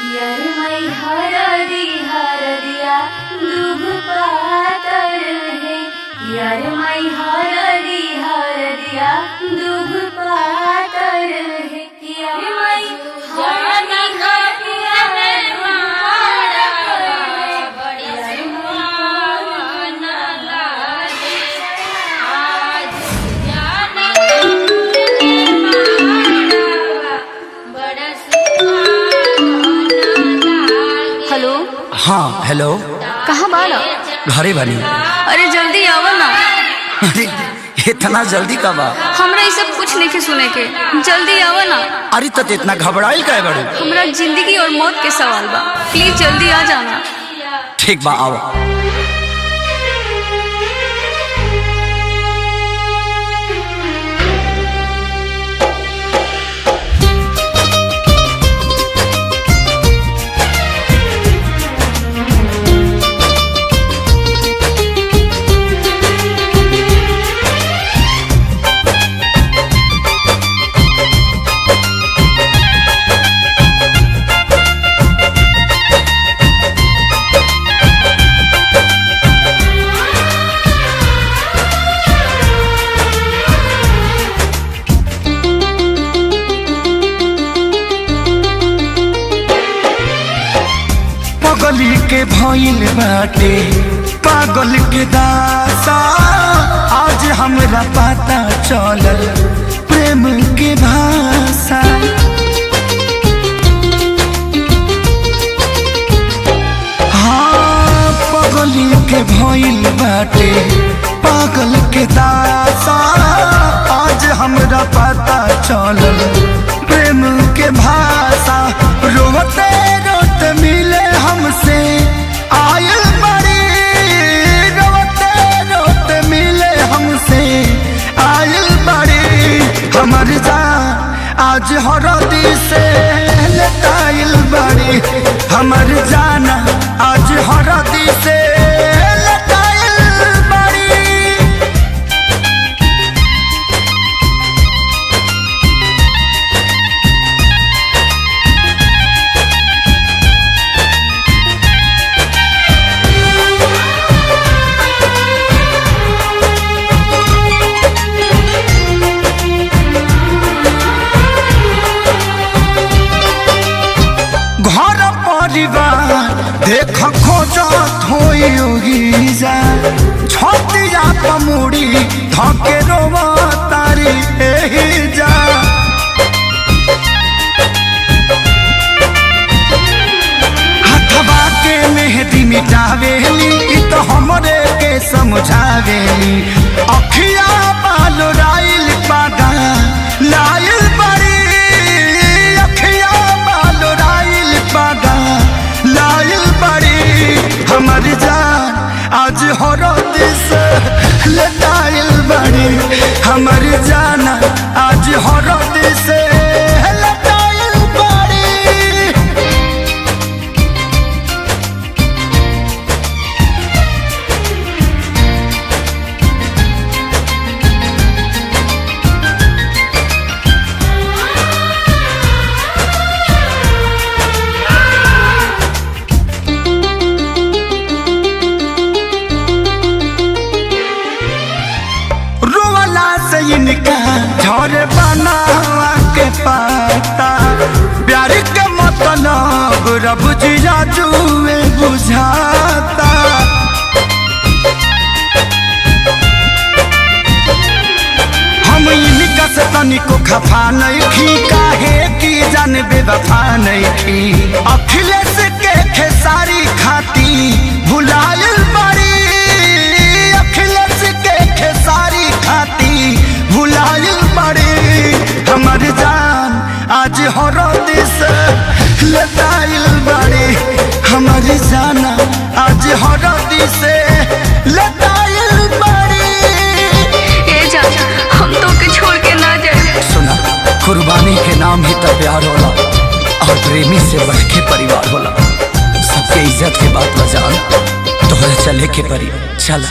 यरमई हरदी हरदिया दुभ पातर है। यरमई हरदी हरदिया दुभ पातर है। यरमई हरदी हरदिया हेलो। हाँ हेलो। कहाँ बाला? घरे बनी। अरे जल्दी आवा ना। अरे इतना जल्दी कब आ? हमरा ये सब कुछ नहीं सुने के, जल्दी आवा ना। अरे तो इतना घबराइल काहे बड़े? हमरा जिंदगी और मौत के सवाल बा, प्लीज जल्दी आ जाना। ठीक बा आओ। पगली के भइल बाटे पागल के दासा, आज हमरा पता चलल प्रेम के भाषा। हाँ पगली के भइल बाटे पागल के दासा, आज हमरा पता चलल प्रेम के भाषा। रोते रोते मिले हमसे आयल बड़ी, रोते रोते मिले हमसे आयल बड़ी। हमर जान आज हरदी से लटाइल बड़ी, हमर जाना आज हरदी से लटाइल बड़ी। घर परिवार देख खोजत होई जा, छतिया पमुड़ी धके रोवा तारी एही जा। हथवा के मेहंदी मिटावेली इ तो हमरे के समझावेली। अखिया बाल राइल पादा लाइल बड़ी, अखिया बाल राइल पादा लाइल बड़ी। हमर जान आज हरद से लटाइल बड़ी, हमर जाना आज हरद से लटाइल बड़ी। रोवला से इनका झर बनावा के पाता, प्यार के मतलब रब जिया जुए बुझाता। हम इनका से तनिको खफा नहीं थी, काहे की जान बेवफा नहीं थी। अखिलेश के खेसारी खाती भुलायल बड़ी, अखिलेश के खेसारी खाती भुलायल बड़ी। हमर जान आज हरद से लटाइल बड़ी, हमर जाना आज हरद से लटाइल बड़ी। ए जा, हम तो के छोड़ के ना जाए। सुना, कुर्बानी के नाम ही तो प्यार होला, और प्रेमी से बढ़ के परिवार होला। सबके इज्जत के बात बजान, तोहरा चले के परी। चल।